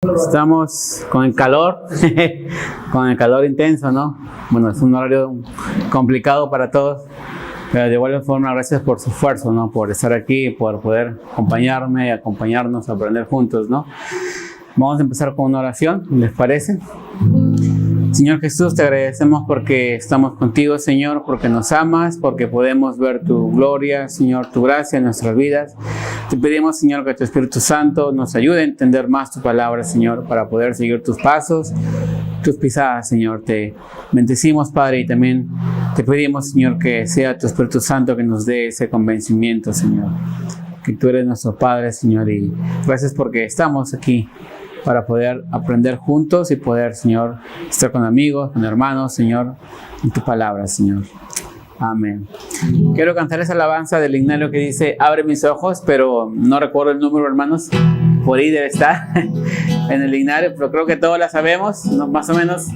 Estamos con el calor, con el calor intenso, ¿no? Bueno, es un horario complicado para todos, pero de igual forma gracias por su esfuerzo, ¿no? Por estar aquí, por poder acompañarme y acompañarnos a aprender juntos, ¿no? Vamos a empezar con una oración, ¿les parece? Señor Jesús, te agradecemos porque estamos contigo, Señor, porque nos amas, porque podemos ver tu gloria, Señor, tu gracia en nuestras vidas. Te pedimos, Señor, que tu Espíritu Santo nos ayude a entender más tu palabra, Señor, para poder seguir tus pasos, tus pisadas, Señor. Te bendecimos, Padre, y también te pedimos, Señor, que sea tu Espíritu Santo que nos dé ese convencimiento, Señor, que tú eres nuestro Padre, Señor, y gracias porque estamos aquí para poder aprender juntos y poder, Señor, estar con amigos, con hermanos, Señor, en tu palabra, Señor. Amén. Quiero cantar esa alabanza del himnario que dice, abre mis ojos, pero no recuerdo el número, hermanos. Por ahí debe estar en el himnario, pero creo que todos la sabemos, ¿no? Más o menos.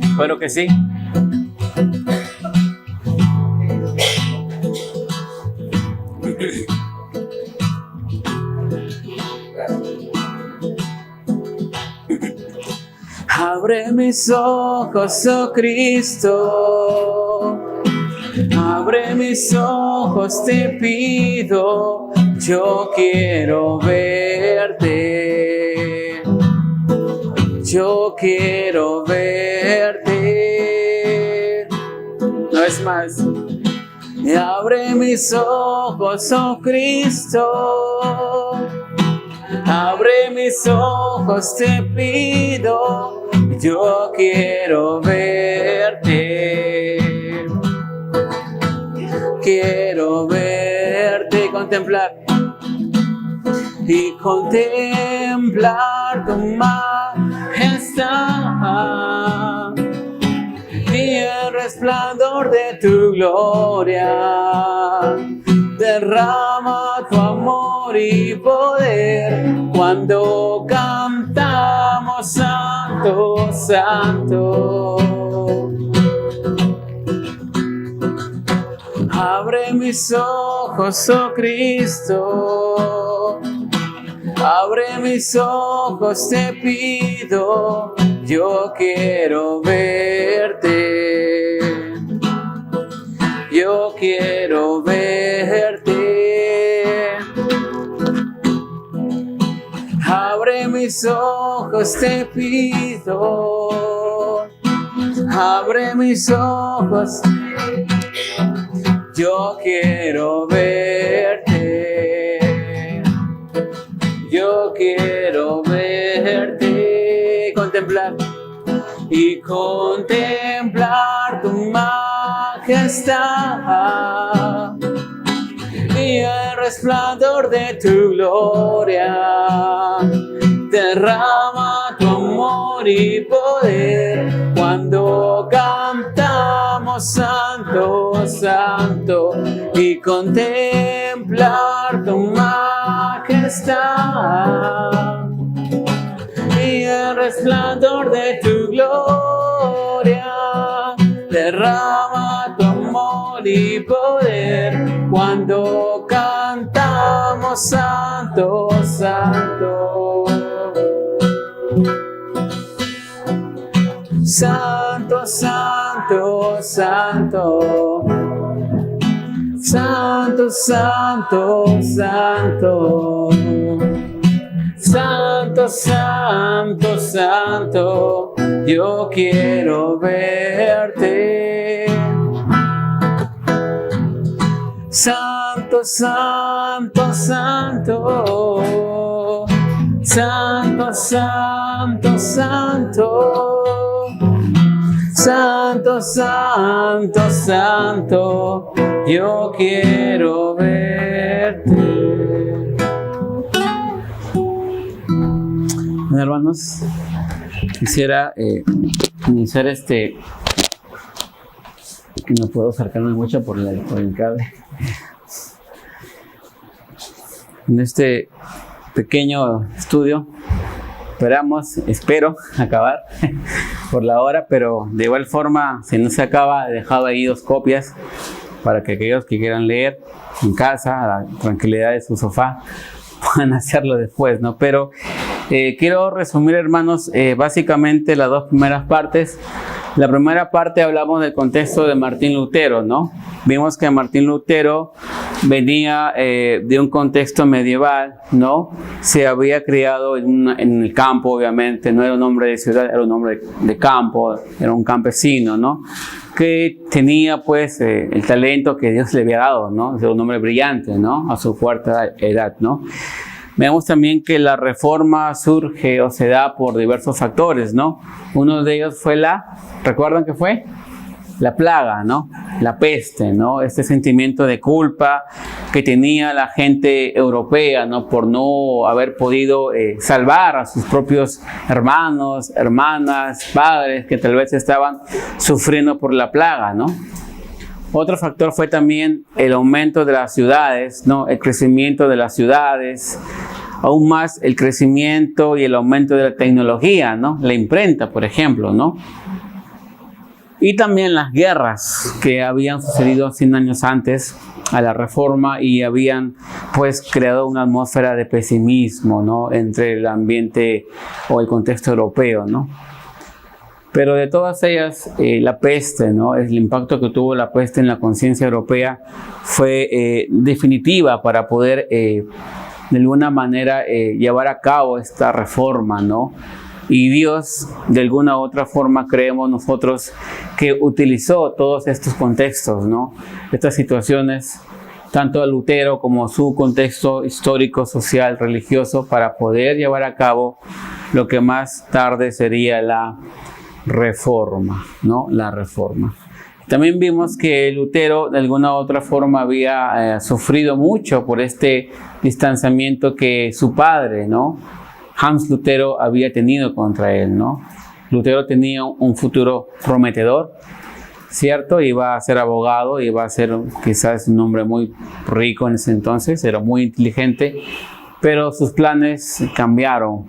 Espero que sí. Abre mis ojos, oh Cristo, abre mis ojos, te pido, yo quiero verte, yo quiero verte. Una vez más, abre mis ojos, oh Cristo, abre mis ojos, te pido, yo quiero verte, quiero verte, contemplar tu majestad y el resplandor de tu gloria. Derrama tu amor y poder cuando cantamos Santo, Santo. Abre mis ojos, oh Cristo, abre mis ojos, te pido, yo quiero verte, yo quiero verte. Abre mis ojos, te pido, abre mis ojos, yo quiero verte, yo quiero verte, contemplar tu majestad y el resplandor de tu gloria. Derrama tu amor y poder cuando cantamos Santo, Santo, y contemplar tu majestad y el resplandor de tu gloria. Derrama tu amor y poder cuando cantamos Santo, Santo. Santo, Santo, Santo. Santo, Santo, Santo. Santo, Santo, Santo, yo quiero verte. Santo, Santo, Santo. Santo, Santo, Santo. Santo, Santo, Santo, yo quiero verte. Bueno, hermanos, quisiera iniciar que no puedo acercarme mucho por el cable. En este pequeño estudio espero acabar por la hora, pero de igual forma, si no se acaba, he dejado ahí 2 copias para que aquellos que quieran leer en casa, a la tranquilidad de su sofá, puedan hacerlo después, ¿no? Pero quiero resumir, hermanos, básicamente las dos primeras partes. La primera parte hablamos del contexto de Martín Lutero, ¿no? Vimos que Martín Lutero venía de un contexto medieval, ¿no? Se había criado en el campo, obviamente, no era un hombre de ciudad, era un hombre de campo, era un campesino, ¿no? Que tenía, pues, el talento que Dios le había dado, ¿no? Era un hombre brillante, ¿no? A su corta edad, ¿no? Vemos también que la reforma surge o se da por diversos factores, ¿no? Uno de ellos fue ¿recuerdan qué fue? La plaga, ¿no? La peste, ¿no? Este sentimiento de culpa que tenía la gente europea, ¿no? Por no haber podido salvar a sus propios hermanos, hermanas, padres que tal vez estaban sufriendo por la plaga, ¿no? Otro factor fue también el aumento de las ciudades, ¿no? El crecimiento de las ciudades, aún más el crecimiento y el aumento de la tecnología, ¿no? La imprenta, por ejemplo, ¿no? Y también las guerras que habían sucedido 100 años antes a la Reforma y habían, pues, creado una atmósfera de pesimismo, ¿no? Entre el ambiente o el contexto europeo, ¿no? Pero de todas ellas, la peste, ¿no? El impacto que tuvo la peste en la conciencia europea fue definitiva para poder, de alguna manera, llevar a cabo esta reforma, ¿no? Y Dios, de alguna u otra forma, creemos nosotros, que utilizó todos estos contextos, ¿no? Estas situaciones, tanto a Lutero como su contexto histórico, social, religioso, para poder llevar a cabo lo que más tarde sería la reforma, ¿no? La reforma. También vimos que Lutero de alguna u otra forma había sufrido mucho por este distanciamiento que su padre, ¿no? Hans Lutero había tenido contra él, ¿no? Lutero tenía un futuro prometedor, ¿cierto? Iba a ser abogado, iba a ser quizás un hombre muy rico en ese entonces, era muy inteligente, pero sus planes cambiaron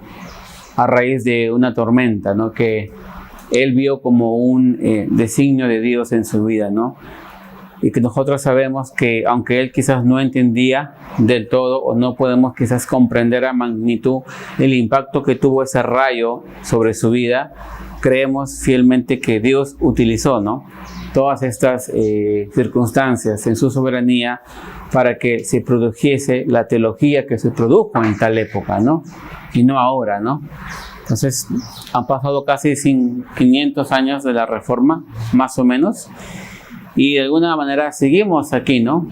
a raíz de una tormenta, ¿no? Que él vio como un designio de Dios en su vida, ¿no? Y que nosotros sabemos que aunque él quizás no entendía del todo o no podemos quizás comprender a magnitud el impacto que tuvo ese rayo sobre su vida, creemos fielmente que Dios utilizó, ¿no? Todas estas circunstancias en su soberanía para que se produjese la teología que se produjo en tal época, ¿no? Y no ahora, ¿no? Entonces, han pasado casi 500 años de la Reforma, más o menos, y de alguna manera seguimos aquí, ¿no?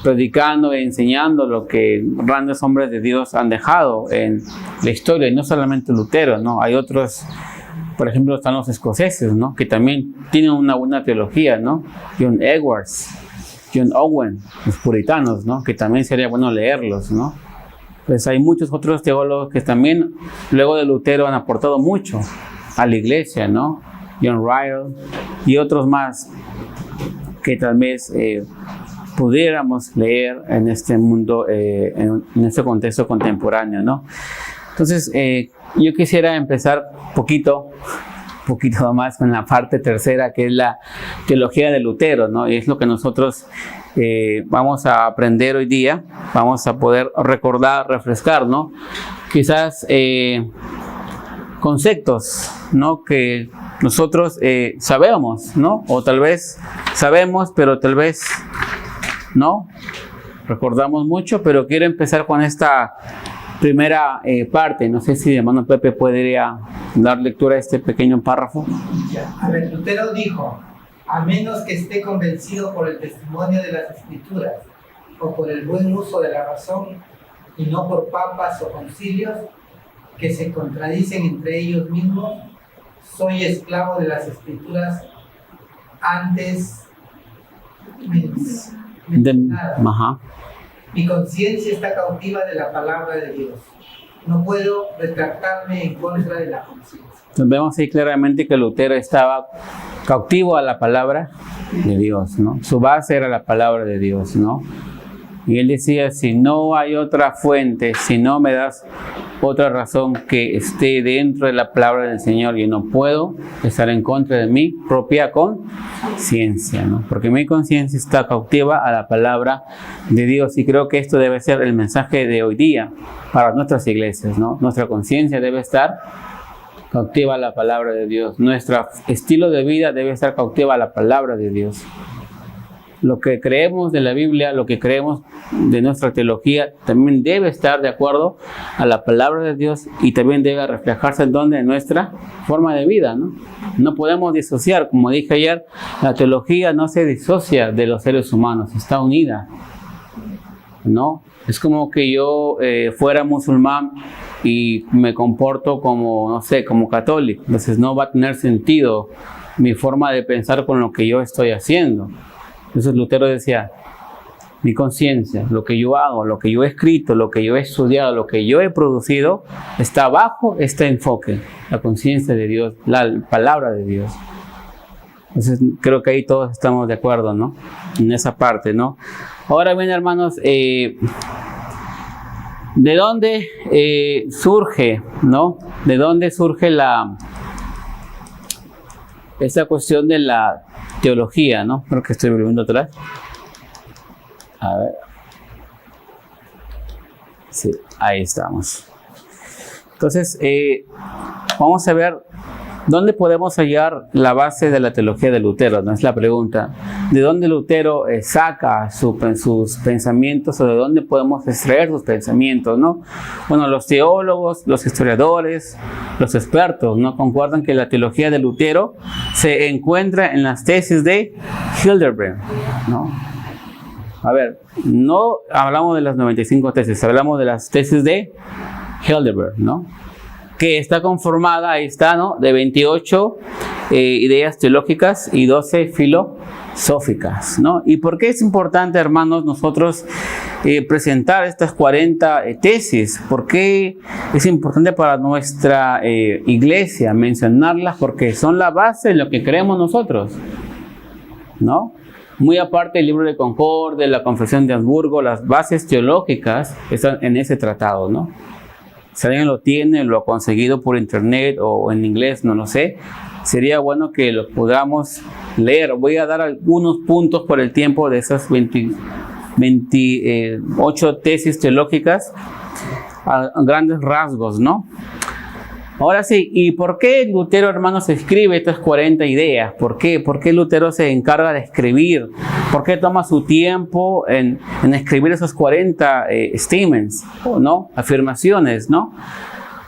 Predicando e enseñando lo que grandes hombres de Dios han dejado en la historia, y no solamente Lutero, ¿no? Hay otros, por ejemplo, están los escoceses, ¿no? Que también tienen una buena teología, ¿no? John Edwards, John Owen, los puritanos, ¿no? Que también sería bueno leerlos, ¿no? Pues hay muchos otros teólogos que también, luego de Lutero, han aportado mucho a la iglesia, ¿no? John Ryle y otros más que tal vez pudiéramos leer en este mundo, en este contexto contemporáneo, ¿no? Entonces, yo quisiera empezar poquito más con la parte tercera, que es la teología de Lutero, ¿no? Y es lo que nosotros vamos a aprender hoy día, vamos a poder recordar, refrescar, ¿no? Quizás conceptos, ¿no? Que nosotros sabemos, ¿no? O tal vez sabemos, pero tal vez no recordamos mucho, pero quiero empezar con esta primera parte. No sé si el hermano Pepe podría dar lectura a este pequeño párrafo. A ver, Lutero dijo: a menos que esté convencido por el testimonio de las Escrituras o por el buen uso de la razón, y no por papas o concilios que se contradicen entre ellos mismos, soy esclavo de las Escrituras antes mencionadas. Mi conciencia está cautiva de la palabra de Dios. No puedo retractarme en contra de la conciencia. Entonces vemos ahí claramente que Lutero estaba cautivo a la palabra de Dios, ¿no? Su base era la palabra de Dios, ¿no? Y él decía, si no hay otra fuente, si no me das otra razón que esté dentro de la palabra del Señor, yo no puedo estar en contra de mi propia conciencia, ¿no? Porque mi conciencia está cautiva a la palabra de Dios, y creo que esto debe ser el mensaje de hoy día para nuestras iglesias, ¿no? Nuestra conciencia debe estar cautiva a la palabra de Dios. Nuestro estilo de vida debe estar cautiva a la palabra de Dios. Lo que creemos de la Biblia, lo que creemos de nuestra teología, también debe estar de acuerdo a la palabra de Dios, y también debe reflejarse en nuestra forma de vida, ¿no? No podemos disociar, como dije ayer, la teología no se disocia de los seres humanos, está unida, ¿no? Es como que yo fuera musulmán y me comporto como, no sé, como católico. Entonces no va a tener sentido mi forma de pensar con lo que yo estoy haciendo. Entonces Lutero decía, mi conciencia, lo que yo hago, lo que yo he escrito, lo que yo he estudiado, lo que yo he producido, está bajo este enfoque, la conciencia de Dios, la palabra de Dios. Entonces creo que ahí todos estamos de acuerdo, ¿no? En esa parte, ¿no? Ahora bien, hermanos, ¿de dónde surge, ¿no? ¿De dónde surge esa cuestión de la teología, ¿no? Creo que estoy volviendo atrás. A ver. Sí, ahí estamos. Entonces, vamos a ver dónde podemos hallar la base de la teología de Lutero, ¿no? Es la pregunta. ¿De dónde Lutero saca sus pensamientos, o de dónde podemos extraer sus pensamientos, ¿no? Bueno, los teólogos, los historiadores, los expertos, ¿no? Concuerdan que la teología de Lutero se encuentra en las tesis de Hildebrand, ¿no? A ver, no hablamos de las 95 tesis, hablamos de las tesis de Hildebrand, ¿no? Que está conformada, ahí está, ¿no? De 28 ideas teológicas y 12 filosóficas, ¿no? ¿Y por qué es importante, hermanos, nosotros presentar estas 40 tesis? ¿Por qué es importante para nuestra iglesia mencionarlas? Porque son la base de lo que creemos nosotros, ¿no? Muy aparte del libro de Concordia, de la Confesión de Habsburgo, las bases teológicas están en ese tratado, ¿no? Si alguien lo tiene, lo ha conseguido por internet o en inglés, no lo sé, sería bueno que lo podamos leer. Voy a dar algunos puntos por el tiempo de esas 28 tesis teológicas a grandes rasgos, ¿no? Ahora sí, ¿y por qué Lutero, hermanos, escribe estas 40 ideas? ¿Por qué? ¿Por qué Lutero se encarga de escribir? ¿Por qué toma su tiempo en escribir esos 40 statements, ¿no? Afirmaciones, ¿no?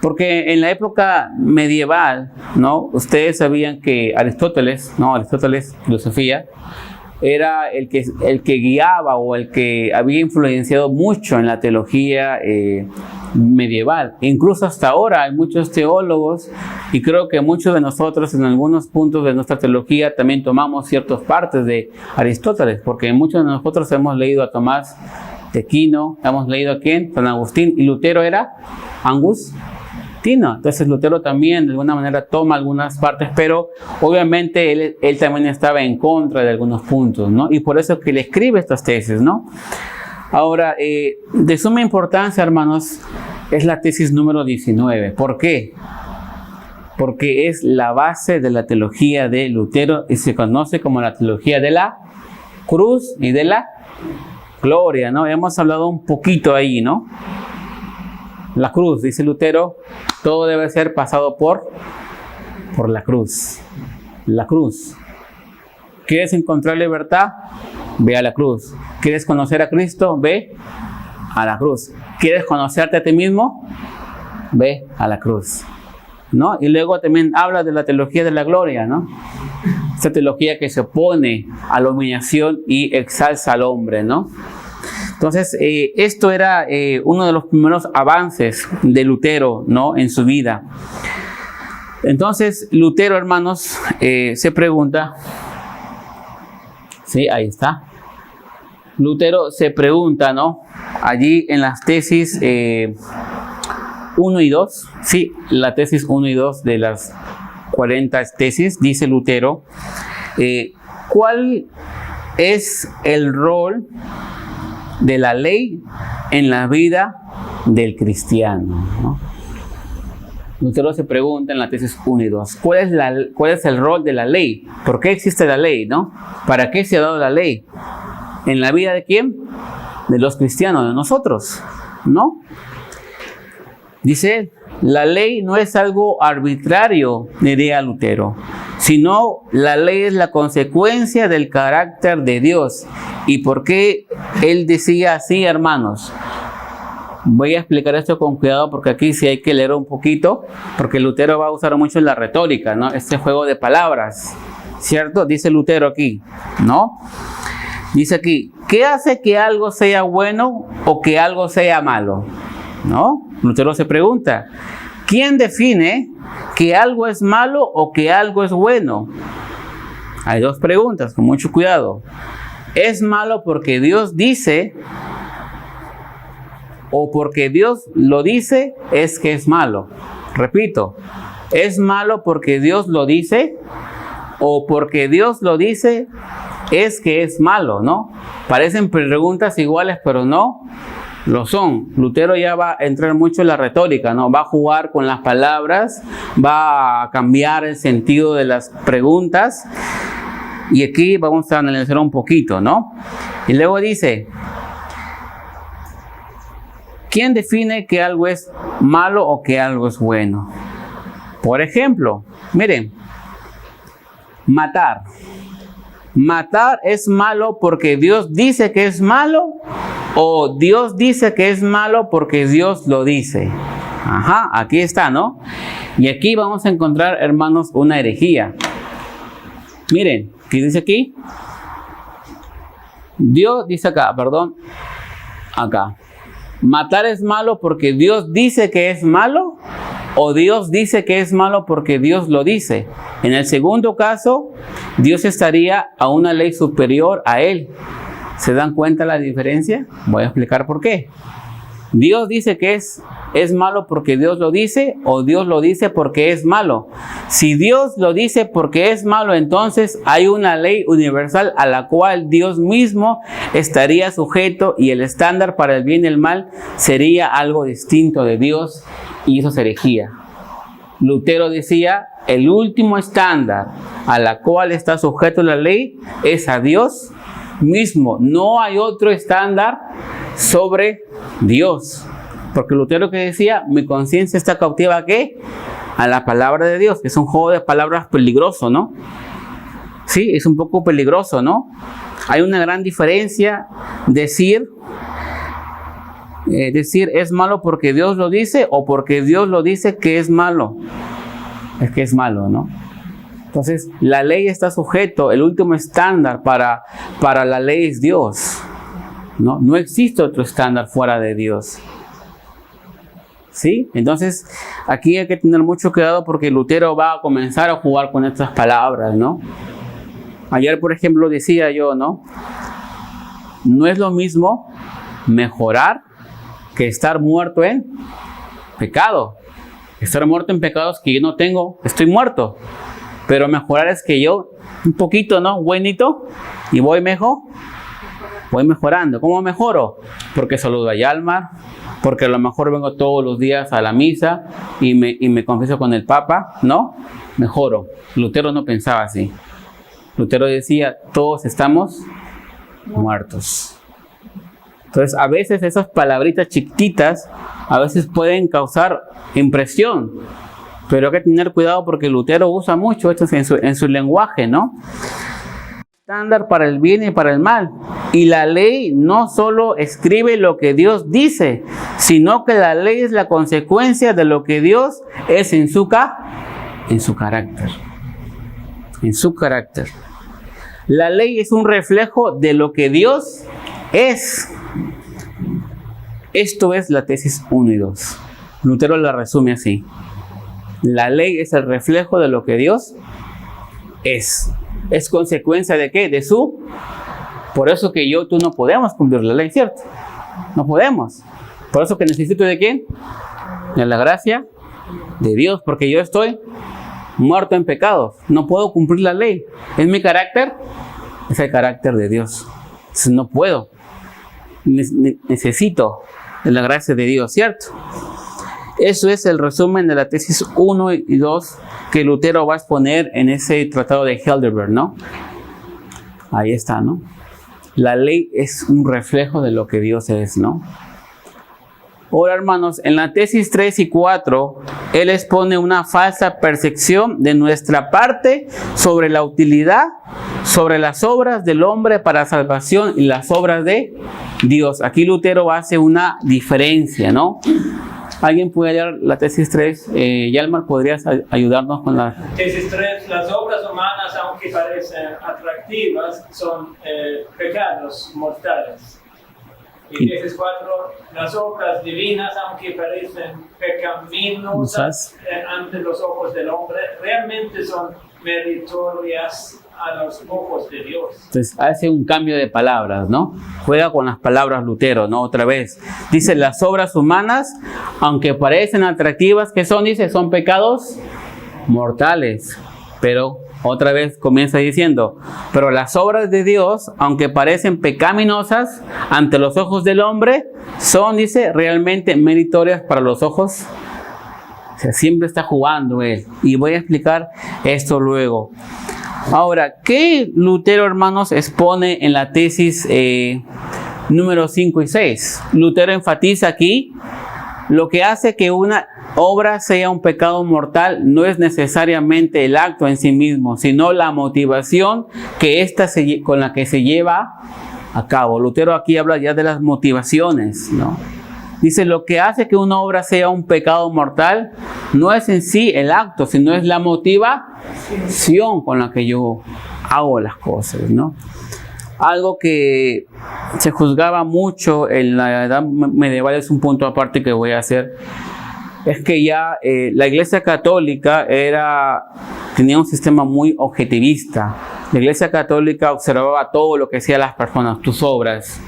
Porque en la época medieval, ¿no? Ustedes sabían que Aristóteles, ¿no? Aristóteles, filosofía, era el que guiaba, o el que había influenciado mucho en la teología medieval. Incluso hasta ahora hay muchos teólogos, y creo que muchos de nosotros en algunos puntos de nuestra teología también tomamos ciertas partes de Aristóteles, porque muchos de nosotros hemos leído a Tomás de Aquino, hemos leído a ¿quién? San Agustín, y Lutero era agustino. Entonces Lutero también de alguna manera toma algunas partes, pero obviamente él también estaba en contra de algunos puntos, ¿no? Y por eso es que le escribe estas tesis, ¿no? Ahora, de suma importancia, hermanos, es la tesis número 19. ¿Por qué? Porque es la base de la teología de Lutero y se conoce como la teología de la cruz y de la gloria, ¿no? Hemos hablado un poquito ahí, ¿no? La cruz, dice Lutero, todo debe ser pasado por la cruz. La cruz. ¿Quieres encontrar libertad? Ve a la cruz. ¿Quieres conocer a Cristo? Ve a la cruz. ¿Quieres conocerte a ti mismo? Ve a la cruz, ¿no? Y luego también habla de la teología de la gloria, ¿no? Esta teología que se opone a la humillación y exalza al hombre, ¿no? Entonces, esto era uno de los primeros avances de Lutero, ¿no? En su vida. Entonces, Lutero, hermanos, se pregunta, sí, ahí está. Lutero se pregunta, ¿no? Allí en las tesis 1 y 2, sí, la tesis 1 y 2 de las 40 tesis, dice Lutero, ¿cuál es el rol de la ley en la vida del cristiano, ¿no? Lutero se pregunta en la tesis 1 y 2, ¿cuál es el rol de la ley? ¿Por qué existe la ley, no? ¿Para qué se ha dado la ley? ¿En la vida de quién? De los cristianos, de nosotros, ¿no? Dice él, la ley no es algo arbitrario, diría Lutero, sino la ley es la consecuencia del carácter de Dios. ¿Y por qué él decía así, hermanos? Voy a explicar esto con cuidado porque aquí sí hay que leer un poquito, porque Lutero va a usar mucho la retórica, ¿no? Este juego de palabras, ¿cierto? Dice Lutero aquí, ¿no? Dice aquí, ¿qué hace que algo sea bueno o que algo sea malo? ¿No? Lutero se pregunta, ¿quién define que algo es malo o que algo es bueno? Hay dos preguntas, con mucho cuidado. ¿Es malo porque Dios dice o porque Dios lo dice es que es malo? Repito, ¿es malo porque Dios lo dice o porque Dios lo dice es que es malo, ¿no? Parecen preguntas iguales, pero no lo son. Lutero ya va a entrar mucho en la retórica, ¿no? Va a jugar con las palabras, va a cambiar el sentido de las preguntas. Y aquí vamos a analizar un poquito, ¿no? Y luego dice, ¿quién define que algo es malo o que algo es bueno? Por ejemplo, miren, matar. ¿Matar es malo porque Dios dice que es malo? ¿O Dios dice que es malo porque Dios lo dice? Ajá, aquí está, ¿no? Y aquí vamos a encontrar, hermanos, una herejía. Miren, ¿qué dice aquí? Dios dice acá, perdón, acá. ¿Matar es malo porque Dios dice que es malo? ¿O Dios dice que es malo porque Dios lo dice? En el segundo caso, Dios estaría a una ley superior a él. ¿Se dan cuenta la diferencia? Voy a explicar por qué. Dios dice que es malo porque Dios lo dice, o Dios lo dice porque es malo. Si Dios lo dice porque es malo, entonces hay una ley universal a la cual Dios mismo estaría sujeto, y el estándar para el bien y el mal sería algo distinto de Dios, y eso es herejía. Lutero decía, el último estándar a la cual está sujeto la ley es a Dios mismo. No hay otro estándar sobre Dios. Porque Lutero que decía, mi conciencia está cautiva ¿a qué? A la palabra de Dios. Es un juego de palabras peligroso, ¿no? Sí, es un poco peligroso, ¿no? Hay una gran diferencia decir es malo porque Dios lo dice, o porque Dios lo dice que es malo. Es que es malo, ¿no? Entonces, la ley está sujeto, el último estándar para la ley es Dios, ¿no? No existe otro estándar fuera de Dios. ¿Sí? Entonces, aquí hay que tener mucho cuidado porque Lutero va a comenzar a jugar con estas palabras, ¿no? Ayer, por ejemplo, decía yo, ¿no? No es lo mismo mejorar que estar muerto en pecado. Estar muerto en pecados que yo no tengo, estoy muerto. Pero mejorar es que yo, un poquito, ¿no? Buenito, y voy mejorando. ¿Cómo mejoro? Porque saludo a Yalmar, porque a lo mejor vengo todos los días a la misa y me confieso con el Papa, ¿no? Mejoro. Lutero no pensaba así. Lutero decía, todos estamos muertos. Entonces, a veces esas palabritas chiquititas, a veces pueden causar impresión. Pero hay que tener cuidado porque Lutero usa mucho esto en su lenguaje, ¿no? Estándar para el bien y para el mal. Y la ley no solo escribe lo que Dios dice, sino que la ley es la consecuencia de lo que Dios es en su carácter. En su carácter. La ley es un reflejo de lo que Dios es. Esto es la tesis 1 y 2. Lutero la resume así. La ley es el reflejo de lo que Dios es. ¿Es consecuencia de qué? De su. Por eso que tú no podemos cumplir la ley, ¿cierto? No podemos. Por eso que necesito ¿de quién? De la gracia de Dios, porque yo estoy muerto en pecados. No puedo cumplir la ley. ¿Es mi carácter? Es el carácter de Dios. Entonces no puedo. necesito de la gracia de Dios, ¿cierto? Eso es el resumen de la tesis 1 y 2 que Lutero va a exponer en ese tratado de Heidelberg, ¿no? Ahí está, ¿no? La ley es un reflejo de lo que Dios es, ¿no? Ahora, hermanos, en la tesis 3 y 4, él expone una falsa percepción de nuestra parte sobre la utilidad, sobre las obras del hombre para salvación y las obras de Dios. Aquí Lutero hace una diferencia, ¿no? ¿Alguien puede leer la tesis 3? Yalmar, ¿podrías ayudarnos con la tesis 3? Las obras humanas, aunque parecen atractivas, son pecados mortales. Y tesis 4, las obras divinas, aunque parecen pecaminosas ante los ojos del hombre, realmente son meritorias a los ojos de Dios. Entonces hace un cambio de palabras, ¿no? Juega con las palabras Lutero, ¿no? Otra vez. Dice, las obras humanas, aunque parecen atractivas, ¿qué son? Dice, son pecados mortales. Pero otra vez comienza diciendo, pero las obras de Dios, aunque parecen pecaminosas ante los ojos del hombre, son, dice, realmente meritorias para los ojos. O sea, siempre está jugando él. Y voy a explicar esto luego. Ahora, ¿qué Lutero, hermanos, expone en la tesis número 5 y 6? Lutero enfatiza aquí, lo que hace que una obra sea un pecado mortal no es necesariamente el acto en sí mismo, sino la motivación que con la que se lleva a cabo. Lutero aquí habla ya de las motivaciones, ¿no? Dice, lo que hace que una obra sea un pecado mortal no es en sí el acto, sino es la motivación con la que yo hago las cosas, ¿no? Algo que se juzgaba mucho en la edad medieval, es un punto aparte que voy a hacer, es que ya la Iglesia Católica tenía un sistema muy objetivista. La Iglesia Católica observaba todo lo que hacían las personas, tus obras.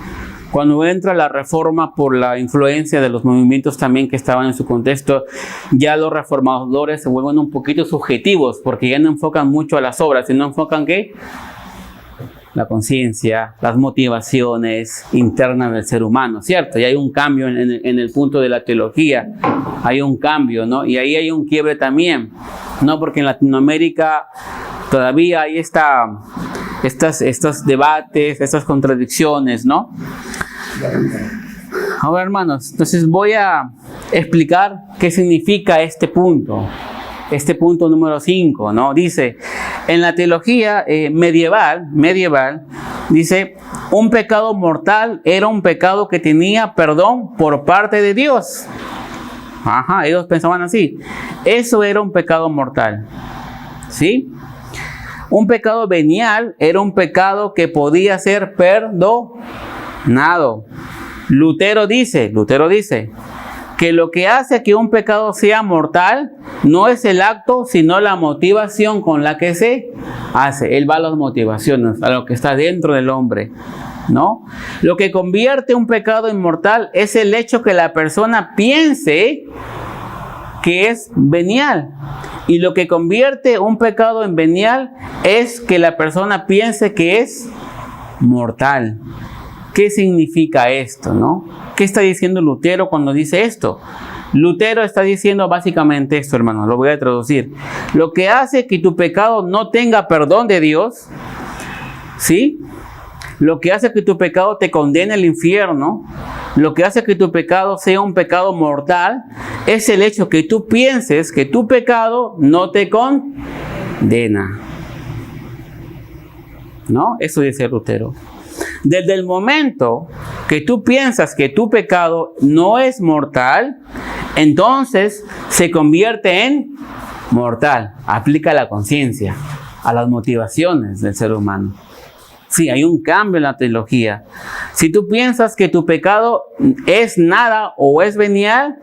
Cuando entra la reforma por la influencia de los movimientos también que estaban en su contexto, ya los reformadores se vuelven un poquito subjetivos, porque ya no enfocan mucho a las obras, sino enfocan ¿qué? La conciencia, las motivaciones internas del ser humano, ¿cierto? Y hay un cambio en el punto de la teología, hay un cambio, ¿no? Y ahí hay un quiebre también, ¿no? Porque en Latinoamérica todavía hay estos debates, estas contradicciones, ¿no? Ahora, hermanos, entonces voy a explicar qué significa este punto número 5, ¿no? Dice, en la teología medieval, dice, un pecado mortal era un pecado que tenía perdón por parte de Dios. Ajá, ellos pensaban así. Eso era un pecado mortal, ¿sí? Un pecado venial era un pecado que podía ser perdonado. Lutero dice que lo que hace que un pecado sea mortal no es el acto, sino la motivación con la que se hace. Él va a las motivaciones, a lo que está dentro del hombre, ¿no? Lo que convierte un pecado inmortal es el hecho que la persona piense que es venial. Y lo que convierte un pecado en venial es que la persona piense que es mortal. ¿Qué significa esto, no? ¿Qué está diciendo Lutero cuando dice esto? Lutero está diciendo básicamente esto, hermanos, lo voy a traducir. Lo que hace que tu pecado no tenga perdón de Dios, ¿sí? Lo que hace que tu pecado te condene al infierno, lo que hace que tu pecado sea un pecado mortal, es el hecho que tú pienses que tu pecado no te condena, ¿no? Eso dice Lutero. Desde el momento que tú piensas que tu pecado no es mortal, entonces se convierte en mortal. Aplica la conciencia a las motivaciones del ser humano. Sí, hay un cambio en la teología. Si tú piensas que tu pecado es nada o es venial,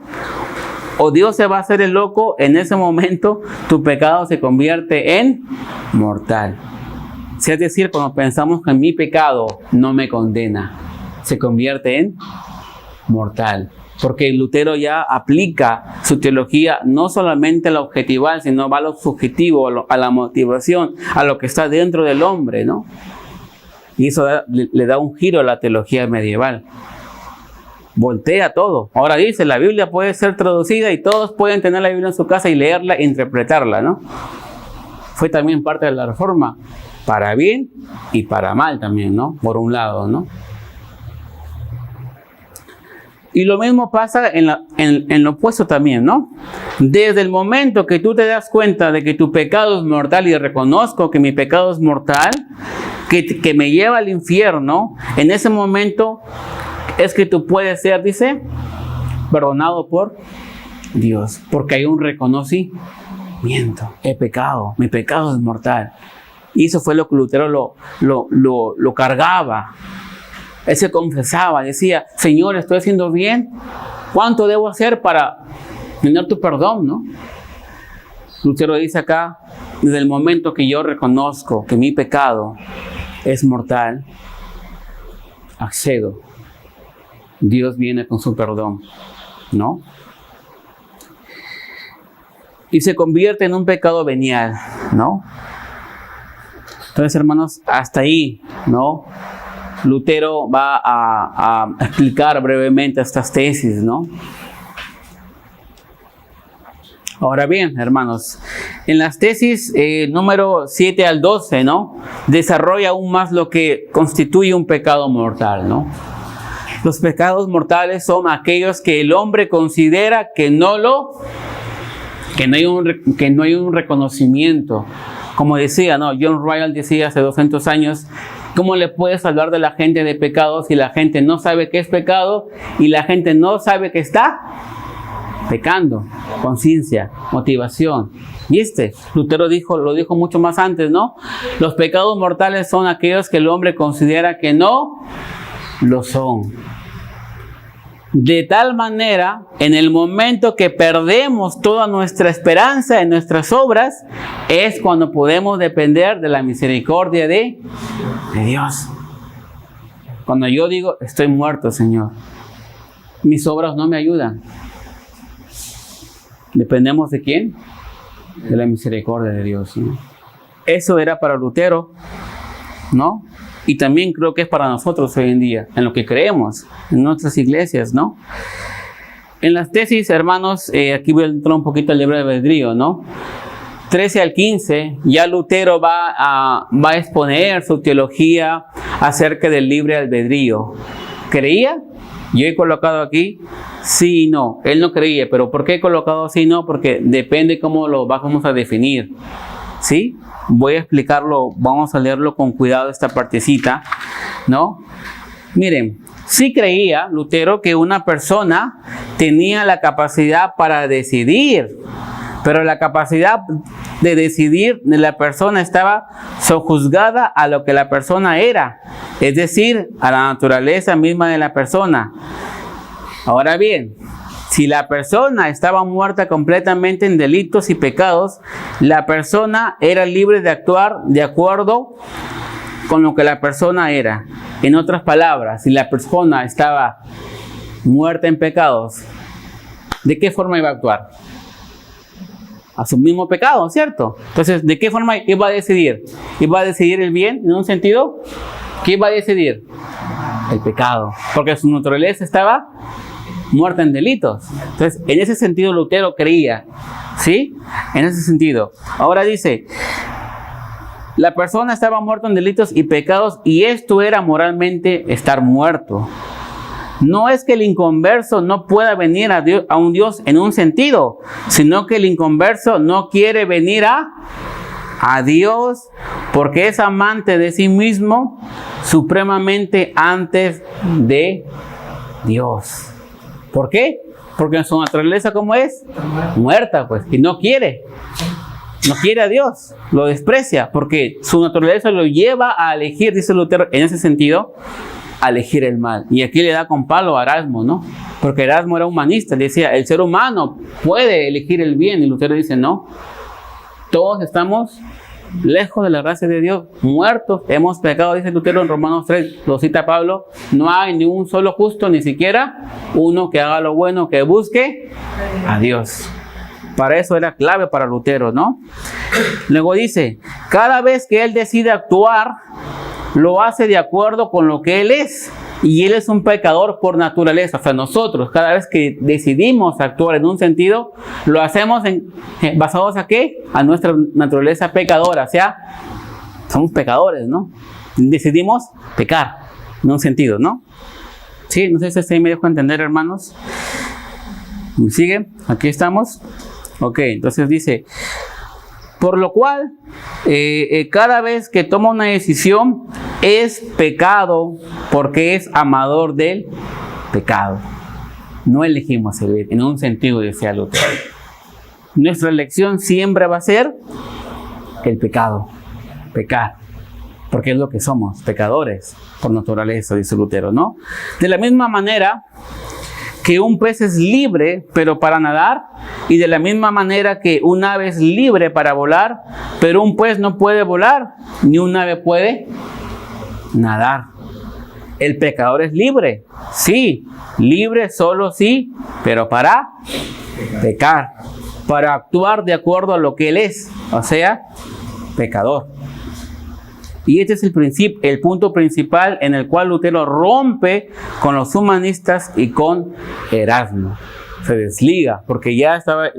o Dios se va a hacer el loco, en ese momento tu pecado se convierte en mortal. Es decir, cuando pensamos que mi pecado no me condena, se convierte en mortal. Porque Lutero ya aplica su teología no solamente a lo objetival, sino va a lo subjetivo, a la motivación, a lo que está dentro del hombre, ¿no? Y eso le da un giro a la teología medieval. voltea todo. Ahora dice, la Biblia puede ser traducida y todos pueden tener la Biblia en su casa y leerla e interpretarla, ¿no? Fue también parte de la reforma, para bien y para mal también, ¿no? Por un lado, ¿no? Y lo mismo pasa en lo opuesto también, ¿no? Desde el momento que tú te das cuenta de que tu pecado es mortal y reconozco que mi pecado es mortal, que me lleva al infierno, en ese momento es que tú puedes ser, dice, perdonado por Dios, porque hay un reconocimiento. He pecado, mi pecado es mortal. Y eso fue lo que Lutero lo cargaba. Él se confesaba, decía, Señor, ¿estoy haciendo bien? ¿Cuánto debo hacer para tener tu perdón, no? Lutero dice acá, desde el momento que yo reconozco que mi pecado es mortal, accedo. Dios viene con su perdón, ¿no? Y se convierte en un pecado venial, ¿no? Entonces, hermanos, hasta ahí, ¿no? Lutero va a explicar brevemente estas tesis, ¿no? Ahora bien, hermanos, en las tesis número 7 al 12, ¿no? Desarrolla aún más lo que constituye un pecado mortal, ¿no? Los pecados mortales son aquellos que el hombre considera que no hay un reconocimiento. Como decía, ¿no? John Ryle decía hace 200 años, ¿cómo le puedes hablar de la gente de pecado si la gente no sabe qué es pecado y la gente no sabe que está pecando? Conciencia, motivación. ¿Viste? Lutero lo dijo mucho más antes, ¿no? Los pecados mortales son aquellos que el hombre considera que no lo son. De tal manera, en el momento que perdemos toda nuestra esperanza en nuestras obras, es cuando podemos depender de la misericordia de Dios. Cuando yo digo, estoy muerto, Señor, mis obras no me ayudan. ¿Dependemos de quién? De la misericordia de Dios, ¿no? Eso era para Lutero, ¿no? Y también creo que es para nosotros hoy en día, en lo que creemos, en nuestras iglesias, ¿no? En las tesis, hermanos, aquí voy a entrar un poquito al libre albedrío, ¿no? 13 al 15, ya Lutero va a exponer su teología acerca del libre albedrío. ¿Creía? Yo he colocado aquí sí y no. Él no creía, pero ¿por qué he colocado sí y no? Porque depende cómo lo vamos a definir, ¿sí? Voy a explicarlo, vamos a leerlo con cuidado esta partecita, ¿no? Miren, sí creía Lutero que una persona tenía la capacidad para decidir, pero la capacidad de decidir de la persona estaba sojuzgada a lo que la persona era, es decir, a la naturaleza misma de la persona. Ahora bien, si la persona estaba muerta completamente en delitos y pecados, la persona era libre de actuar de acuerdo con lo que la persona era. En otras palabras, si la persona estaba muerta en pecados, ¿de qué forma iba a actuar? A su mismo pecado, ¿cierto? Entonces, ¿de qué forma iba a decidir? ¿Iba a decidir el bien en un sentido? ¿Qué iba a decidir? El pecado, porque su naturaleza estaba muerta en delitos. Entonces, en ese sentido Lutero creía, ¿sí? En ese sentido. Ahora dice, la persona estaba muerta en delitos y pecados y esto era moralmente estar muerto. No es que el inconverso no pueda venir a un Dios en un sentido, sino que el inconverso no quiere venir a Dios porque es amante de sí mismo supremamente antes de Dios. ¿Por qué? Porque su naturaleza, ¿cómo es? Muerta, pues, y no quiere a Dios, lo desprecia, porque su naturaleza lo lleva a elegir, dice Lutero, en ese sentido, a elegir el mal. Y aquí le da con palo a Erasmo, ¿no? Porque Erasmo era humanista, decía, el ser humano puede elegir el bien, y Lutero dice, no, todos estamos lejos de la gracia de Dios, muertos, hemos pecado, dice Lutero en Romanos 3, lo cita Pablo, no hay ni un solo justo, ni siquiera uno que haga lo bueno, que busque a Dios. Para eso era clave para Lutero, ¿no? Luego dice, cada vez que él decide actuar, lo hace de acuerdo con lo que él es. y él es un pecador por naturaleza. O sea, nosotros cada vez que decidimos actuar en un sentido, lo hacemos basados ¿a qué? A nuestra naturaleza pecadora. O sea, somos pecadores, ¿no? Decidimos pecar en un sentido, ¿no? Sí, no sé si ahí me dejo entender, hermanos. ¿Me sigue? Aquí estamos. Ok, entonces dice, por lo cual, cada vez que toma una decisión es pecado porque es amador del pecado. No elegimos servir, en un sentido, decía Lutero. Nuestra elección siempre va a ser el pecado, pecar, porque es lo que somos, pecadores por naturaleza, dice Lutero, ¿no? De la misma manera que un pez es libre, pero para nadar, y de la misma manera que un ave es libre para volar, pero un pez no puede volar, ni un ave puede nadar. El pecador es libre, sí, libre solo sí, pero para pecar, para actuar de acuerdo a lo que él es, o sea, pecador. Y este es el punto principal en el cual Lutero rompe con los humanistas y con Erasmo. Se desliga, porque ya estaba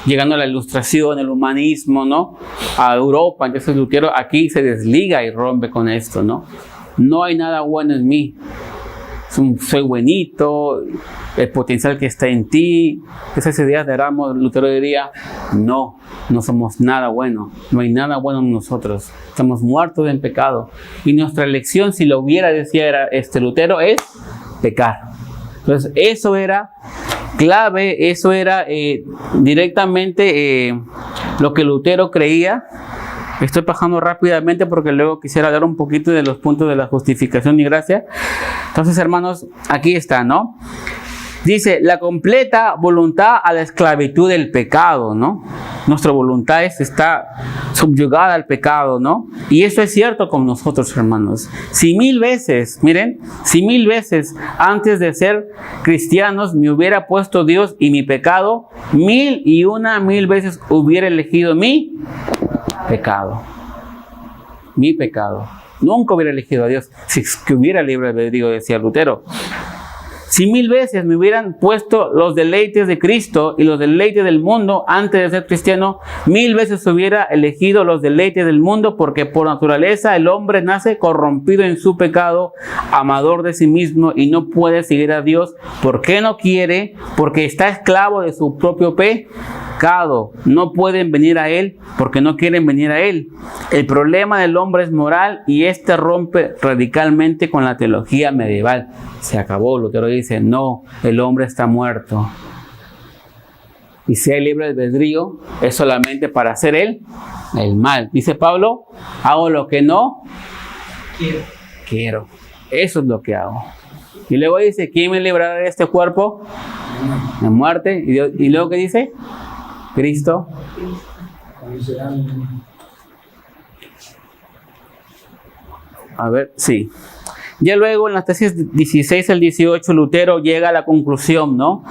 llegando a la ilustración, el humanismo, ¿no? A Europa. Entonces Lutero aquí se desliga y rompe con esto, ¿no? No hay nada bueno en mí. Soy buenito, el potencial que está en ti. Esas ideas de Erasmo, Lutero diría, no somos nada bueno, no hay nada bueno en nosotros, estamos muertos en pecado. Y nuestra elección, si lo hubiera, decía Lutero, es pecar. Entonces, eso era clave, eso era directamente lo que Lutero creía. Estoy pasando rápidamente porque luego quisiera dar un poquito de los puntos de la justificación y gracia. Entonces, hermanos, aquí está, ¿no? Dice, la completa voluntad a la esclavitud del pecado, ¿no? Nuestra voluntad está subyugada al pecado, ¿no? Y eso es cierto con nosotros, hermanos. Si 1000 veces antes de ser cristianos me hubiera puesto Dios y mi pecado, 1000 veces hubiera elegido mi pecado. Mi pecado. Nunca hubiera elegido a Dios si es que hubiera libre albedrío, decía Lutero. Si 1000 veces me hubieran puesto los deleites de Cristo y los deleites del mundo antes de ser cristiano, 1000 veces hubiera elegido los deleites del mundo, porque por naturaleza el hombre nace corrompido en su pecado, amador de sí mismo, y no puede seguir a Dios. ¿Por qué no quiere? Porque está esclavo de su propio pecado. No pueden venir a Él porque no quieren venir a Él. El problema del hombre es moral y este rompe radicalmente con la teología medieval. Se acabó. Lutero dice, no, el hombre está muerto. Y si hay libre albedrío, es solamente para hacer el mal. Dice Pablo, hago lo que no quiero. Eso es lo que hago. Y luego dice, ¿quién me librará de este cuerpo? De muerte. Y luego ¿qué dice? Cristo. A ver, sí. Ya luego en las tesis 16 al 18 Lutero llega a la conclusión, ¿no?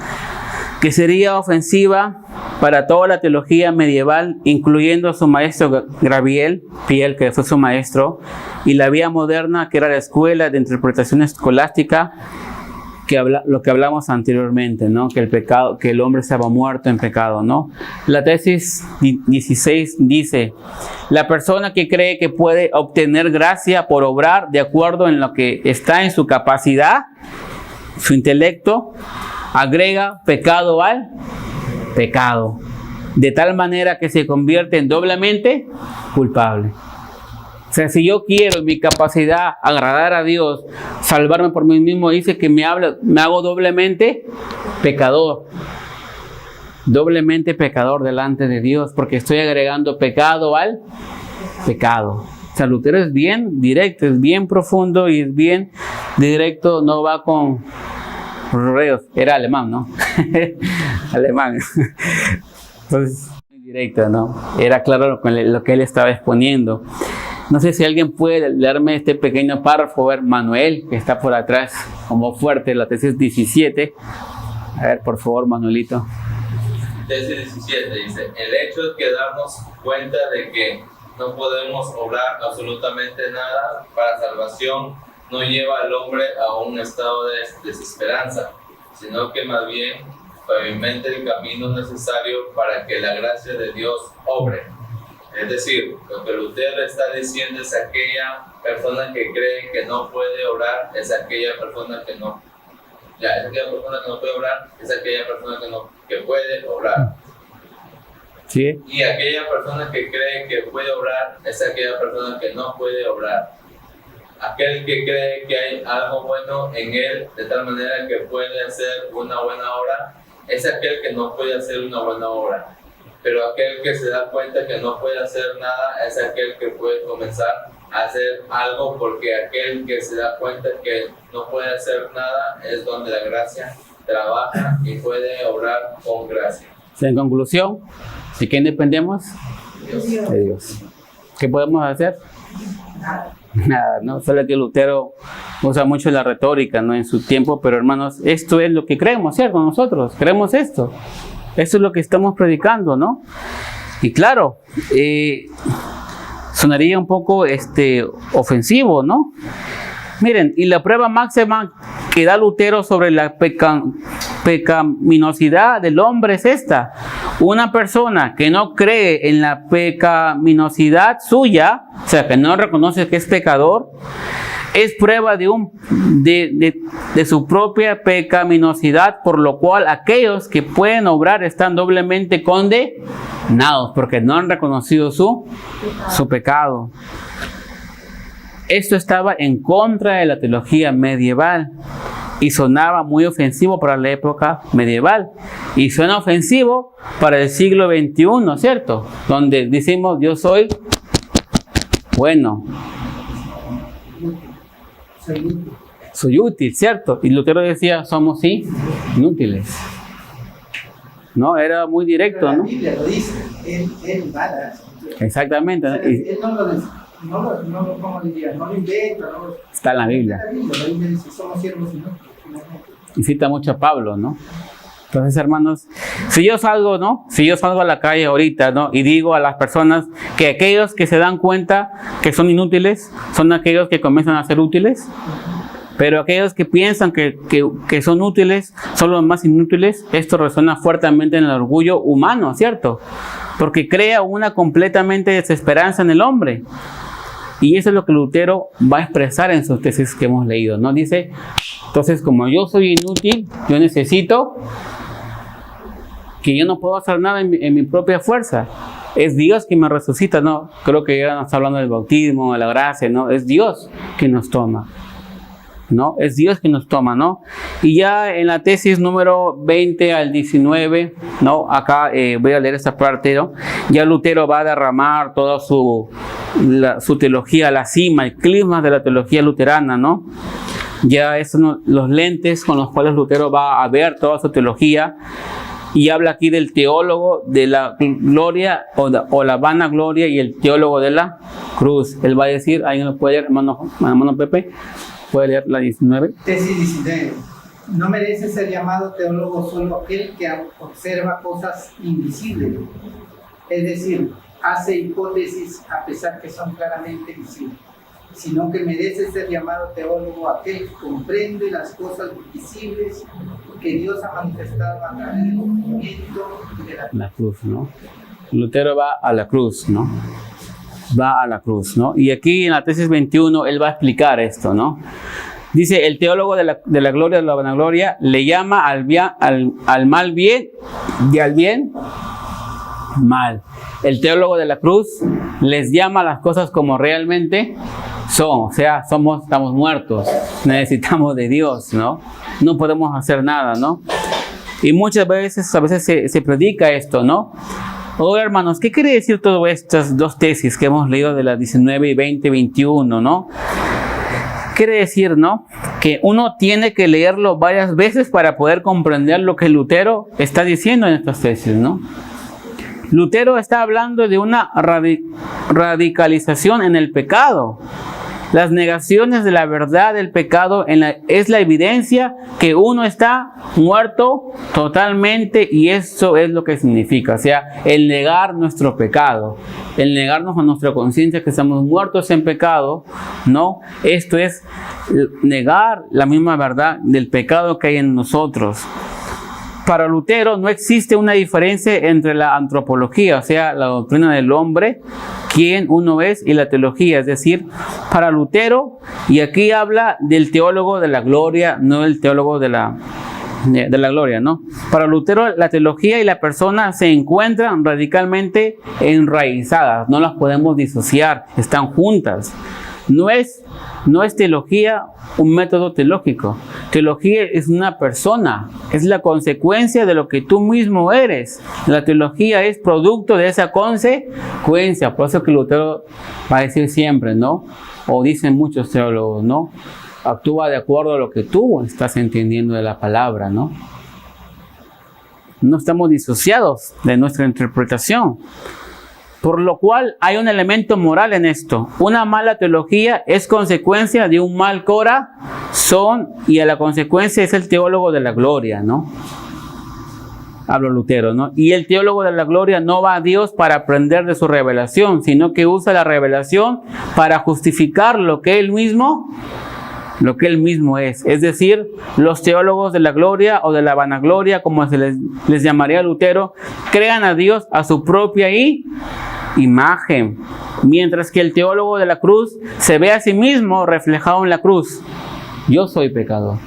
Que sería ofensiva para toda la teología medieval, incluyendo a su maestro Gabriel Piel, que fue su maestro, y la vía moderna, que era la escuela de interpretación escolástica, lo que hablamos anteriormente, ¿no? Que el hombre estaba muerto en pecado, ¿no? La tesis 16 dice, la persona que cree que puede obtener gracia por obrar de acuerdo en lo que está en su capacidad, su intelecto, agrega pecado al pecado, de tal manera que se convierte en doblemente culpable. O sea, si yo quiero en mi capacidad agradar a Dios, salvarme por mí mismo, dice que me hago doblemente pecador. Doblemente pecador delante de Dios, porque estoy agregando pecado al pecado. O sea, Lutero es bien directo, es bien profundo y es bien directo, no va con rodeos. Era alemán, ¿no? Alemán. Entonces, directo, ¿no? Era claro lo que él estaba exponiendo. No sé si alguien puede leerme este pequeño párrafo, ver Manuel, que está por atrás como fuerte, la tesis 17. A ver, por favor, Manuelito. Tesis 17 dice, el hecho es que darnos cuenta de que no podemos obrar absolutamente nada para salvación no lleva al hombre a un estado de desesperanza, sino que más bien pavimenta el camino necesario para que la gracia de Dios obre. Es decir, lo que Lutero está diciendo es aquella persona que cree que no puede orar, es aquella persona que no, es aquella persona que no puede orar, es aquella persona que puede orar. ¿Sí? Y aquella persona que cree que puede obrar es aquella persona que no puede obrar. Aquel que cree que hay algo bueno en él, de tal manera que puede hacer una buena obra, es aquel que no puede hacer una buena obra. Pero aquel que se da cuenta que no puede hacer nada, es aquel que puede comenzar a hacer algo, porque aquel que se da cuenta que no puede hacer nada es donde la gracia trabaja y puede obrar con gracia. En conclusión, ¿de quién dependemos? De Dios. ¿Qué podemos hacer? Nada, ¿no? Solo que Lutero usa mucho la retórica, ¿no? En su tiempo, pero hermanos, esto es lo que creemos, ¿cierto? Nosotros creemos esto. Esto es lo que estamos predicando, ¿no? Y claro, sonaría un poco ofensivo, ¿no? Miren, y la prueba máxima que da Lutero sobre la pecaminosidad del hombre es esta. Una persona que no cree en la pecaminosidad suya, o sea, que no reconoce que es pecador, es prueba de su propia pecaminosidad, por lo cual aquellos que pueden obrar están doblemente condenados, porque no han reconocido su pecado. Esto estaba en contra de la teología medieval y sonaba muy ofensivo para la época medieval, y suena ofensivo para el siglo XXI, ¿cierto? Donde decimos yo soy bueno, soy útil, ¿cierto? Y Lutero decía somos inútiles, ¿no? Era muy directo, ¿no? La Biblia lo dice, él nada. Exactamente, ¿no? Él ¿cómo diría? No lo inventa, está en la Biblia. La Biblia dice, somos siervos inútiles. Y cita mucho a Pablo, ¿no? Entonces, hermanos, si yo salgo, ¿no? Si yo salgo a la calle ahorita, ¿no? Y digo a las personas que aquellos que se dan cuenta que son inútiles, son aquellos que comienzan a ser útiles. Pero aquellos que piensan que son útiles, son los más inútiles. Esto resuena fuertemente en el orgullo humano, ¿cierto? Porque crea una completamente desesperanza en el hombre. Y eso es lo que Lutero va a expresar en sus tesis que hemos leído, ¿no? Dice, entonces, como yo soy inútil, yo necesito que yo no puedo hacer nada en mi propia fuerza. Es Dios quien me resucita, ¿no? Creo que ya nos está hablando del bautismo, de la gracia, ¿no? Es Dios quien nos toma, ¿no? Es Dios quien nos toma, ¿no? Y ya en la tesis número 20 al 19, ¿no? Acá voy a leer esta parte, ¿no? Ya Lutero va a derramar toda su teología, la cima, el clima de la teología luterana, ¿no? Ya son los lentes con los cuales Lutero va a ver toda su teología, y habla aquí del teólogo de la gloria o la vanagloria y el teólogo de la cruz. Él va a decir, ¿alguien lo puede leer, hermano Pepe? ¿Puede leer la 19? Tesis 19. No merece ser llamado teólogo solo aquel que observa cosas invisibles, es decir, hace hipótesis a pesar que son claramente visibles, sino que merece ser llamado teólogo aquel que comprende las cosas visibles que Dios ha manifestado a través del movimiento de la cruz, ¿no? Lutero va a la cruz, ¿no? Va a la cruz, ¿no? Y aquí en la tesis 21 él va a explicar esto, ¿no? Dice, el teólogo de la gloria, de la vanagloria, le llama al mal bien y al bien mal. El teólogo de la cruz les llama a las cosas como realmente son, o sea, estamos muertos, necesitamos de Dios, ¿no? No podemos hacer nada, ¿no? Y muchas veces, se predica esto, ¿no? Ahora, hermanos, ¿qué quiere decir todas estas dos tesis que hemos leído de las 19 y 20, 21, ¿no? Quiere decir, ¿no? Que uno tiene que leerlo varias veces para poder comprender lo que Lutero está diciendo en estas tesis, ¿no? Lutero está hablando de una radicalización en el pecado. Las negaciones de la verdad del pecado es la evidencia que uno está muerto totalmente, y eso es lo que significa, o sea, el negar nuestro pecado, el negarnos a nuestra conciencia que estamos muertos en pecado, ¿no? Esto es negar la misma verdad del pecado que hay en nosotros. Para Lutero no existe una diferencia entre la antropología, o sea, la doctrina del hombre, quién uno es, y la teología. Es decir, para Lutero, y aquí habla del teólogo de la gloria, no del teólogo de la gloria, ¿no? Para Lutero, la teología y la persona se encuentran radicalmente enraizadas, no las podemos disociar, están juntas. No es teología un método teológico. Teología es una persona, es la consecuencia de lo que tú mismo eres. La teología es producto de esa consecuencia. Por eso que Lutero va a decir siempre, ¿no? O dicen muchos teólogos, ¿no? Actúa de acuerdo a lo que tú estás entendiendo de la palabra, ¿no? No estamos disociados de nuestra interpretación. Por lo cual hay un elemento moral en esto. Una mala teología es consecuencia de un mal corazón, y a la consecuencia es el teólogo de la gloria, ¿no? Hablo Lutero, ¿no? Y el teólogo de la gloria no va a Dios para aprender de su revelación, sino que usa la revelación para justificar lo que él mismo es. Es decir, los teólogos de la gloria o de la vanagloria, como se les llamaría a Lutero, crean a Dios a su propia imagen, mientras que el teólogo de la cruz se ve a sí mismo reflejado en la cruz. Yo soy pecador,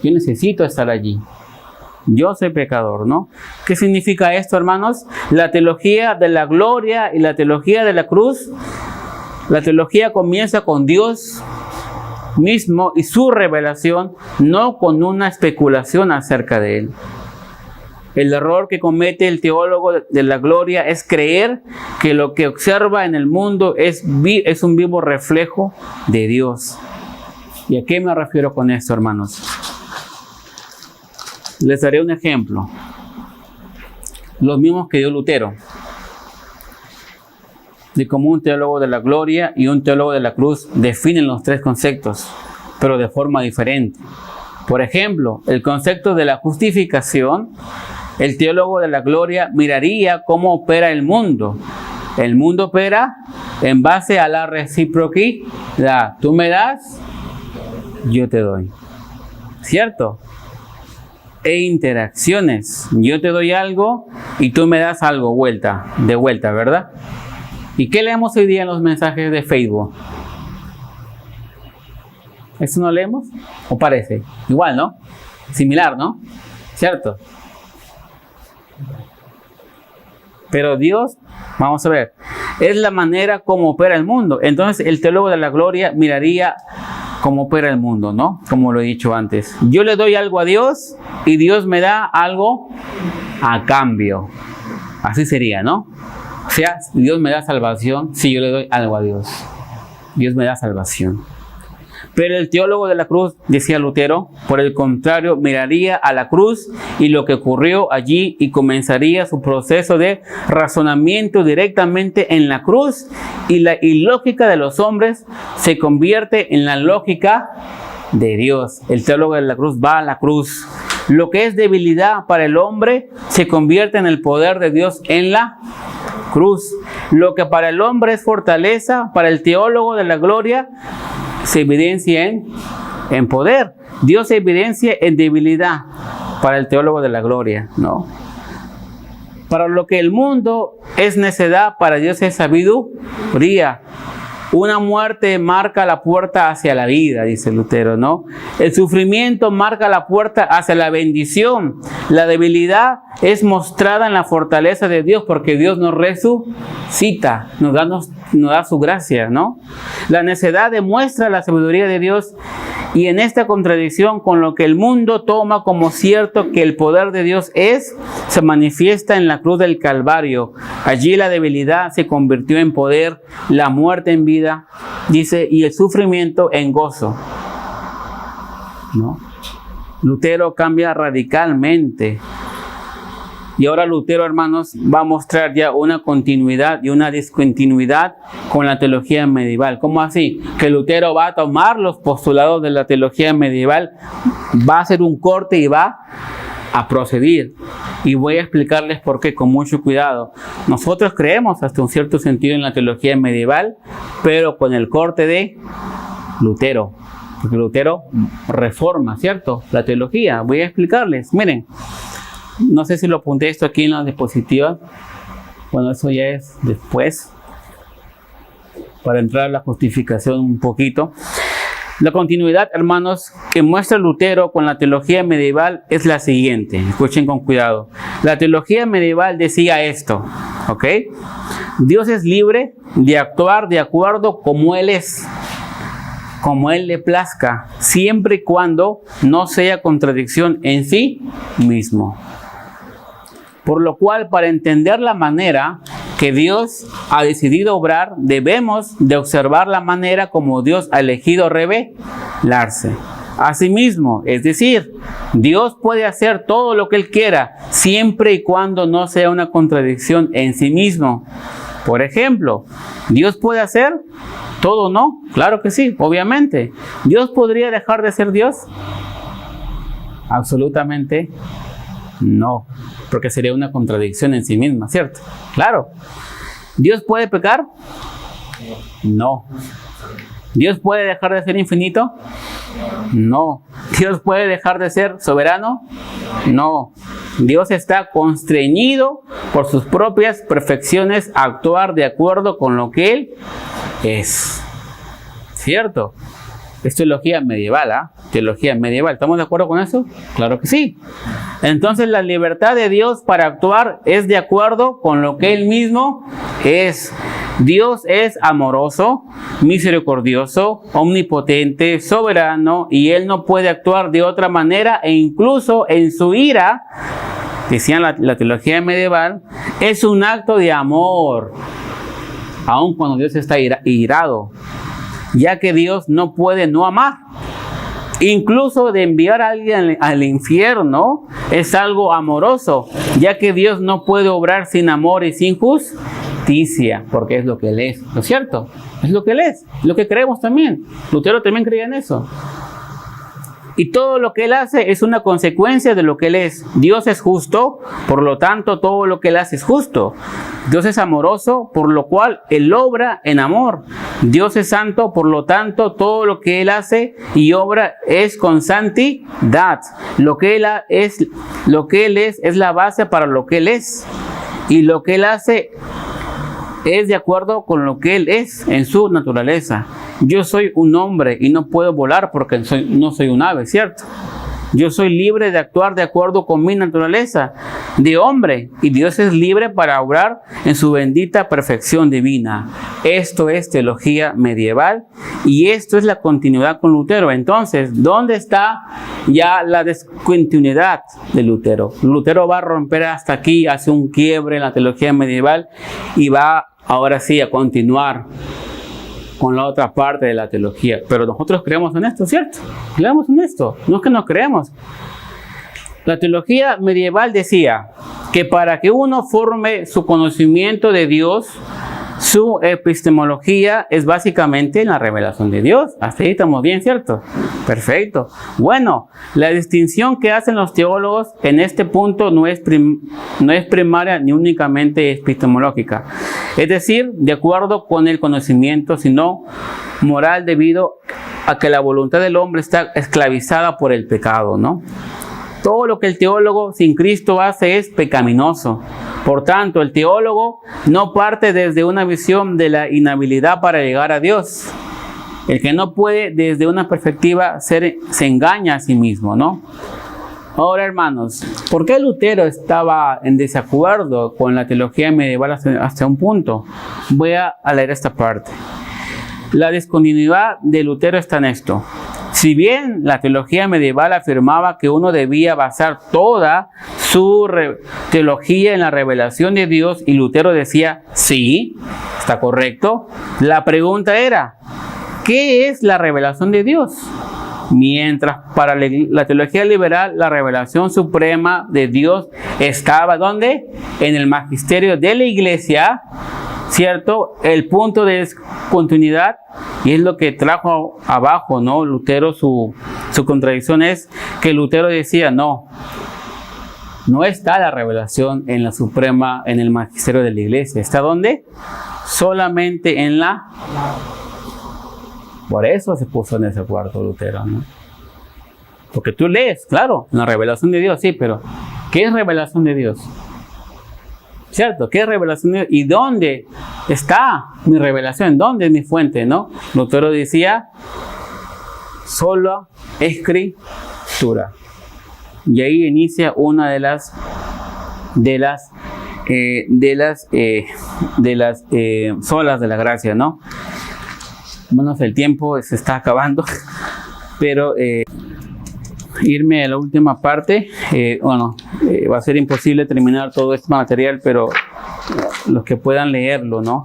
yo necesito estar allí, yo soy pecador, ¿no? ¿Qué significa esto, hermanos? La teología de la gloria y la teología de la cruz, la teología comienza con Dios mismo y su revelación, no con una especulación acerca de él. El error que comete el teólogo de la gloria es creer que lo que observa en el mundo es un vivo reflejo de Dios. ¿Y a qué me refiero con esto, hermanos? Les daré un ejemplo. Los mismos que dio Lutero, de cómo un teólogo de la gloria y un teólogo de la cruz definen los tres conceptos, pero de forma diferente. Por ejemplo, el concepto de la justificación, el teólogo de la gloria miraría cómo opera el mundo. El mundo opera en base a la reciprocidad. Tú me das, yo te doy. ¿Cierto? E interacciones. Yo te doy algo y tú me das algo de vuelta, ¿verdad? ¿Y qué leemos hoy día en los mensajes de Facebook? ¿Eso no leemos? ¿O parece? Igual, ¿no? Similar, ¿no? ¿Cierto? Pero Dios, vamos a ver, es la manera como opera el mundo. Entonces el teólogo de la gloria miraría cómo opera el mundo, ¿no? Como lo he dicho antes. Yo le doy algo a Dios y Dios me da algo a cambio. Así sería, ¿no? O sea, Dios me da salvación si yo le doy algo a Dios. Dios me da salvación. Pero el teólogo de la cruz, decía Lutero, por el contrario, miraría a la cruz y lo que ocurrió allí y comenzaría su proceso de razonamiento directamente en la cruz, y la ilógica de los hombres se convierte en la lógica de Dios. El teólogo de la cruz va a la cruz. Lo que es debilidad para el hombre se convierte en el poder de Dios en la cruz. Lo que para el hombre es fortaleza, para el teólogo de la gloria se evidencia en poder. Dios se evidencia en debilidad para el teólogo de la gloria, ¿no? Para lo que el mundo es necedad, para Dios es sabiduría. Una muerte marca la puerta hacia la vida, dice Lutero, ¿no? El sufrimiento marca la puerta hacia la bendición. La debilidad es mostrada en la fortaleza de Dios, porque Dios nos resucita, nos da su gracia, ¿no? La necedad demuestra la sabiduría de Dios, y en esta contradicción con lo que el mundo toma como cierto que el poder de Dios se manifiesta en la cruz del Calvario. Allí la debilidad se convirtió en poder, la muerte en vida, dice, y el sufrimiento en gozo, ¿no? Lutero cambia radicalmente Y ahora Lutero, hermanos, va a mostrar ya una continuidad y una discontinuidad con la teología medieval. ¿Cómo así? Que Lutero va a tomar los postulados de la teología medieval, va a hacer un corte y va a proceder. Y voy a explicarles por qué con mucho cuidado. Nosotros creemos hasta un cierto sentido en la teología medieval, pero con el corte de Lutero. Porque Lutero reforma, ¿cierto? La teología. Voy a explicarles. Miren, no sé si lo apunté esto aquí en la diapositiva. Bueno, eso ya es después, para entrar a la justificación un poquito. La continuidad, hermanos, que muestra Lutero con la teología medieval es la siguiente. Escuchen con cuidado. La teología medieval decía esto, ¿ok? Dios es libre de actuar de acuerdo como Él es, como Él le plazca, siempre y cuando no sea contradicción en sí mismo. Por lo cual, para entender la manera que Dios ha decidido obrar, debemos de observar la manera como Dios ha elegido revelarse. Asimismo, es decir, Dios puede hacer todo lo que Él quiera, siempre y cuando no sea una contradicción en sí mismo. Por ejemplo, ¿Dios puede hacer todo? No, claro que sí, obviamente. ¿Dios podría dejar de ser Dios? Absolutamente no, porque sería una contradicción en sí misma, ¿cierto? Claro. ¿Dios puede pecar? No. ¿Dios puede dejar de ser infinito? No. ¿Dios puede dejar de ser soberano? No. Dios está constreñido por sus propias perfecciones a actuar de acuerdo con lo que Él es. ¿Cierto? Es teología medieval, ¿ah? Teología medieval. ¿Estamos de acuerdo con eso? Claro que sí. Entonces la libertad de Dios para actuar es de acuerdo con lo que Él mismo es. Dios es amoroso, misericordioso, omnipotente, soberano, y Él no puede actuar de otra manera, e incluso en su ira, decían la teología medieval, es un acto de amor, aun cuando Dios está irado, ya que Dios no puede no amar. Incluso de enviar a alguien al infierno es algo amoroso, ya que Dios no puede obrar sin amor y sin justicia, porque es lo que Él es, ¿no es cierto? Es lo que Él es, lo que creemos también. Lutero también creía en eso. Y todo lo que Él hace es una consecuencia de lo que Él es. Dios es justo, por lo tanto todo lo que Él hace es justo. Dios es amoroso, por lo cual Él obra en amor. Dios es santo, por lo tanto todo lo que Él hace y obra es con santidad. Lo que Él es la base para lo que Él es. Y lo que Él hace es de acuerdo con lo que Él es en su naturaleza. Yo soy un hombre y no puedo volar porque no soy un ave, ¿cierto? Yo soy libre de actuar de acuerdo con mi naturaleza de hombre, y Dios es libre para obrar en su bendita perfección divina. Esto es teología medieval y esto es la continuidad con Lutero. Entonces, ¿dónde está ya la descontinuidad de Lutero? Lutero va a romper hasta aquí, hace un quiebre en la teología medieval y va ahora sí a continuar con la otra parte de la teología. Pero nosotros creemos en esto, ¿cierto? Creemos en esto. No es que no creemos. La teología medieval decía que para que uno forme su conocimiento de Dios, su epistemología es básicamente la revelación de Dios. Hasta ahí estamos bien, ¿cierto? Perfecto. Bueno, la distinción que hacen los teólogos en este punto no es primaria ni únicamente epistemológica. Es decir, de acuerdo con el conocimiento, sino moral, debido a que la voluntad del hombre está esclavizada por el pecado, ¿no? Todo lo que el teólogo sin Cristo hace es pecaminoso. Por tanto, el teólogo no parte desde una visión de la inhabilidad para llegar a Dios. El que no puede desde una perspectiva se engaña a sí mismo, ¿no? Ahora, hermanos, ¿por qué Lutero estaba en desacuerdo con la teología medieval hasta un punto? Voy a leer esta parte. La discontinuidad de Lutero está en esto. Si bien la teología medieval afirmaba que uno debía basar toda su teología en la revelación de Dios, y Lutero decía, sí, está correcto, la pregunta era, ¿qué es la revelación de Dios? Mientras para la teología liberal la revelación suprema de Dios estaba ¿dónde? En el magisterio de la iglesia, ¿cierto? El punto de discontinuidad, y es lo que trajo abajo, ¿no? Lutero, su contradicción es que Lutero decía, no está la revelación en la suprema, en el magisterio de la iglesia. ¿Está dónde? Solamente en la... Por eso se puso en ese cuarto Lutero, ¿no? Porque tú lees, claro, la revelación de Dios, sí, pero ¿qué es revelación de Dios? ¿Cierto? ¿Qué es revelación de Dios? ¿Y dónde está mi revelación? ¿Dónde es mi fuente, no? Lutero decía, solo escritura. Y ahí inicia una de las solas de la gracia, ¿no? Bueno, el tiempo se está acabando, pero irme a la última parte, va a ser imposible terminar todo este material, pero los que puedan leerlo, ¿no?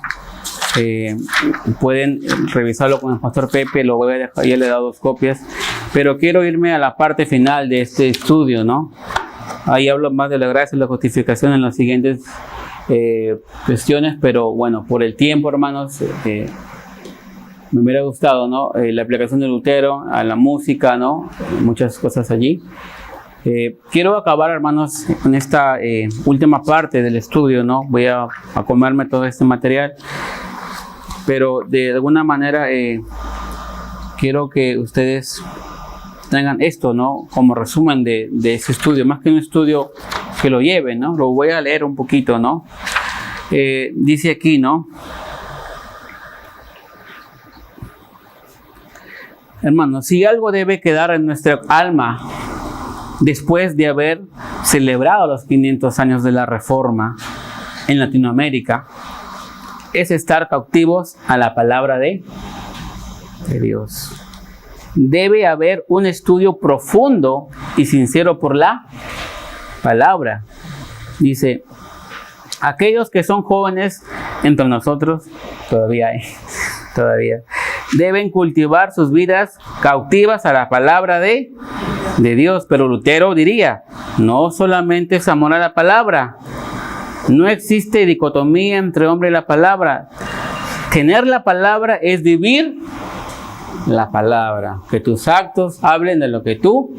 Pueden revisarlo con el pastor Pepe, lo voy a dejar, ya le he dado 2 copias, pero quiero irme a la parte final de este estudio, ¿no? Ahí hablo más de la gracia y la justificación en las siguientes cuestiones, pero bueno, por el tiempo, hermanos, me hubiera gustado, ¿no? La aplicación de Lutero a la música, ¿no? Muchas cosas allí. Quiero acabar, hermanos, con esta última parte del estudio, ¿no? Voy a comerme todo este material, pero de alguna manera quiero que ustedes tengan esto, ¿no? Como resumen de ese estudio, más que un estudio que lo lleven, ¿no? Lo voy a leer un poquito, ¿no? Dice aquí, ¿no? Hermanos, si algo debe quedar en nuestra alma después de haber celebrado los 500 años de la Reforma en Latinoamérica, es estar cautivos a la palabra de Dios. Debe haber un estudio profundo y sincero por la palabra. Dice, aquellos que son jóvenes entre nosotros, todavía deben cultivar sus vidas cautivas a la palabra de Dios. Pero Lutero diría, no solamente es amor a la palabra, no existe dicotomía entre hombre y la palabra. Tener la palabra es vivir la palabra, que tus actos hablen de lo que tú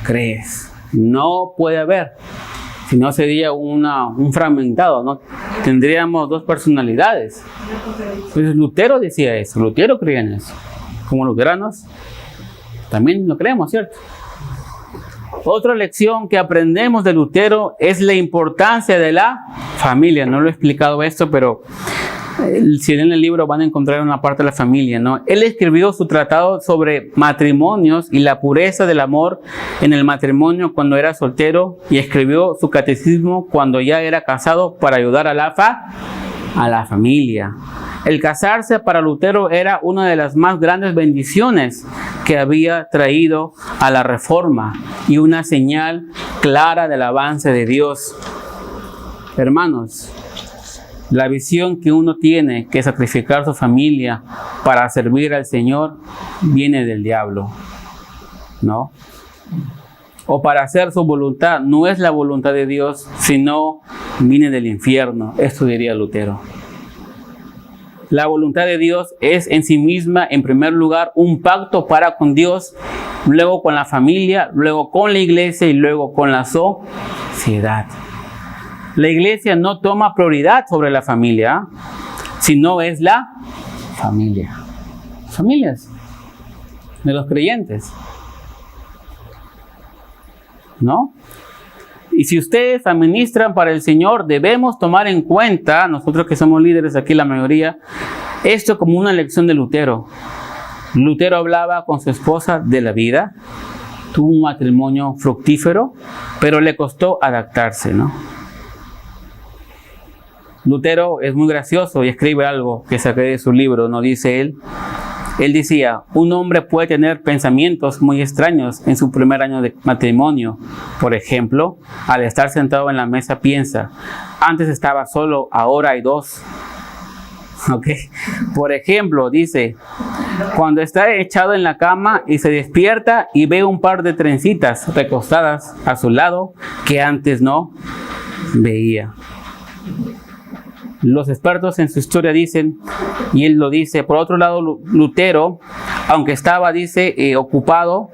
crees. No puede haber, si no sería un fragmentado, ¿no? Tendríamos 2 personalidades. Pues Lutero decía eso, Lutero creía en eso. Como luteranos también lo creemos, ¿cierto? Otra lección que aprendemos de Lutero es la importancia de la familia. No lo he explicado esto, pero si leen el libro van a encontrar una parte de la familia, ¿no? Él escribió su tratado sobre matrimonios y la pureza del amor en el matrimonio cuando era soltero, y escribió su catecismo cuando ya era casado para ayudar a la familia. El casarse para Lutero era una de las más grandes bendiciones que había traído a la Reforma y una señal clara del avance de Dios. Hermanos, la visión que uno tiene que sacrificar su familia para servir al Señor viene del diablo, ¿no? O para hacer su voluntad, no es la voluntad de Dios, sino viene del infierno. Esto diría Lutero. La voluntad de Dios es en sí misma, en primer lugar, un pacto para con Dios, luego con la familia, luego con la iglesia y luego con la sociedad. La iglesia no toma prioridad sobre la familia, sino es la familia. Familias de los creyentes, ¿no? Y si ustedes administran para el Señor, debemos tomar en cuenta, nosotros que somos líderes aquí, la mayoría, esto como una lección de Lutero. Lutero hablaba con su esposa de la vida, tuvo un matrimonio fructífero, pero le costó adaptarse, ¿no? Lutero es muy gracioso y escribe algo que saqué de su libro, ¿no? Dice él. Él decía, un hombre puede tener pensamientos muy extraños en su primer año de matrimonio. Por ejemplo, al estar sentado en la mesa piensa, antes estaba solo, ahora hay 2. ¿Ok? Por ejemplo, dice, Cuando está echado en la cama y se despierta y ve un par de trencitas recostadas a su lado que antes no veía. Los expertos en su historia dicen, y él lo dice, por otro lado, Lutero, aunque estaba, dice, ocupado,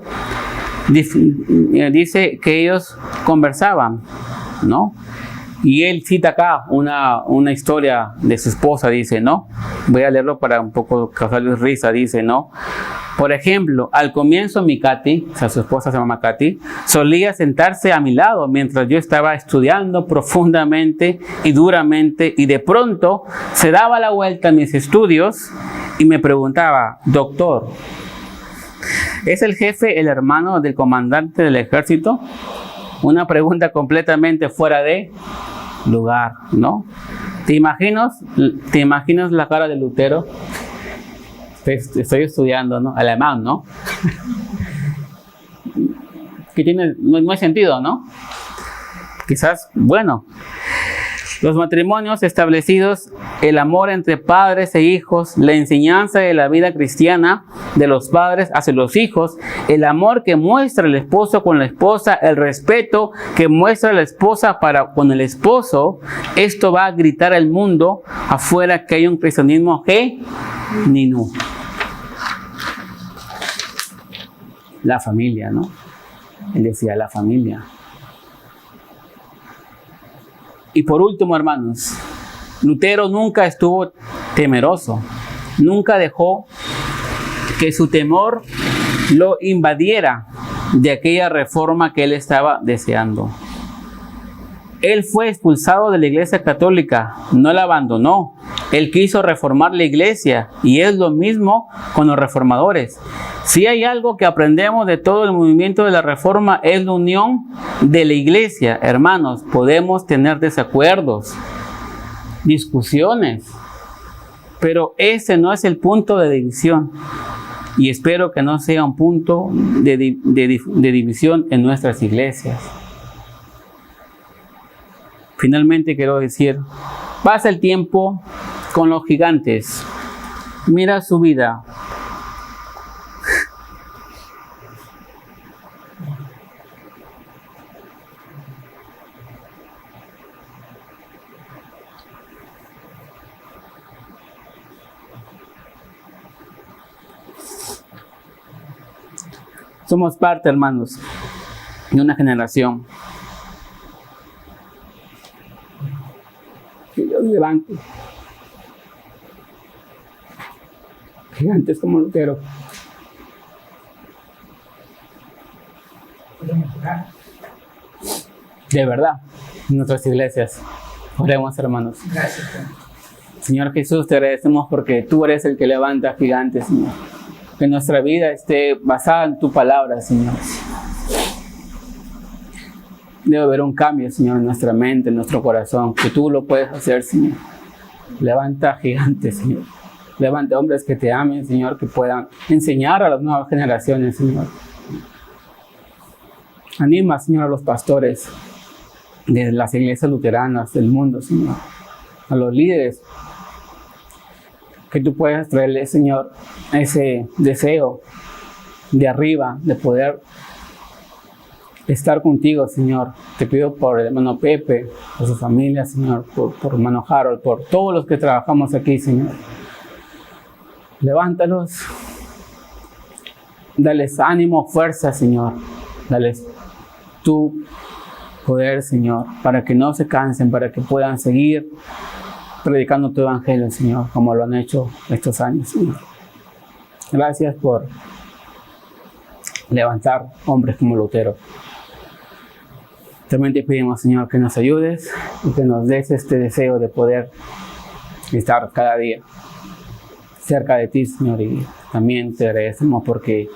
dice que ellos conversaban, ¿no? Y él cita acá una historia de su esposa, dice, ¿no? Voy a leerlo para un poco causarles risa, dice, ¿no? Por ejemplo, al comienzo mi Katy, o sea, su esposa se llama Katy, solía sentarse a mi lado mientras yo estaba estudiando profundamente y duramente, y de pronto se daba la vuelta a mis estudios y me preguntaba, doctor, ¿es el jefe el hermano del comandante del ejército? Una pregunta completamente fuera de lugar, ¿no? ¿Te imaginas la cara de Lutero? Estoy estudiando, ¿no? Alemán, ¿no? Que tiene, no hay sentido, ¿no? Quizás, bueno. Los matrimonios establecidos, el amor entre padres e hijos, la enseñanza de la vida cristiana de los padres hacia los hijos, el amor que muestra el esposo con la esposa, el respeto que muestra la esposa para con el esposo, esto va a gritar al mundo afuera que hay un cristianismo genuino. La familia, ¿no? Él decía la familia. Y por último, hermanos, Lutero nunca estuvo temeroso, nunca dejó que su temor lo invadiera de aquella reforma que él estaba deseando. Él fue expulsado de la Iglesia Católica, no la abandonó. Él quiso reformar la Iglesia y es lo mismo con los reformadores. Si hay algo que aprendemos de todo el movimiento de la Reforma es la unión de la Iglesia. Hermanos, podemos tener desacuerdos, discusiones, pero ese no es el punto de división. Y espero que no sea un punto de división en nuestras iglesias. Finalmente quiero decir, pasa el tiempo con los gigantes. Mira su vida. Somos parte, hermanos, de una generación que Dios levante gigantes como Lutero. De verdad, en nuestras iglesias. Oremos, hermanos. Gracias. Señor Jesús, te agradecemos porque tú eres el que levanta gigantes, Señor. Que nuestra vida esté basada en tu palabra, Señor. Debe haber un cambio, Señor, en nuestra mente, en nuestro corazón, que tú lo puedes hacer, Señor. Levanta gigantes, Señor. Levanta hombres que te amen, Señor, que puedan enseñar a las nuevas generaciones, Señor. Anima, Señor, a los pastores de las iglesias luteranas del mundo, Señor. A los líderes. Que tú puedas traerle, Señor, ese deseo de arriba, de poder estar contigo, Señor. Te pido por el hermano Pepe, por su familia, Señor, por hermano Harold, por todos los que trabajamos aquí, Señor. Levántalos, dales ánimo, fuerza, Señor. Dales tu poder, Señor, para que no se cansen, para que puedan seguir predicando tu evangelio, Señor, como lo han hecho estos años, Señor. Gracias por levantar hombres como Lutero. También te pedimos, Señor, que nos ayudes y que nos des este deseo de poder estar cada día cerca de ti, Señor. Y también te agradecemos porque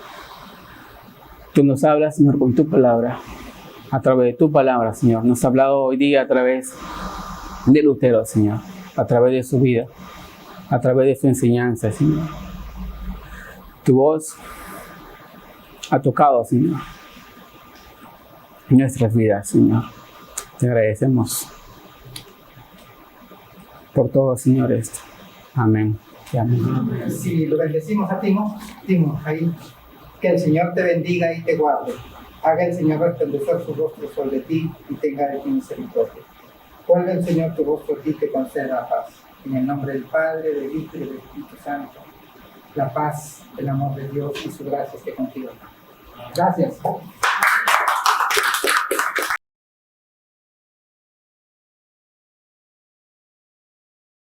tú nos hablas, Señor, con tu palabra, a través de tu palabra, Señor. Nos has hablado hoy día a través de Lutero, Señor, a través de su vida, a través de su enseñanza, Señor. Tu voz ha tocado, Señor, nuestras vidas, Señor. Te agradecemos por todo, Señor, esto. Amén. Amén. Si lo bendecimos a Timo, ahí, que el Señor te bendiga y te guarde. Haga el Señor resplandecer su rostro sobre ti y tenga de ti misericordia. Vuelve el Señor tu rostro a ti y te conceda paz. En el nombre del Padre, del Hijo y del Espíritu Santo, la paz, el amor de Dios y su gracia esté contigo. Gracias.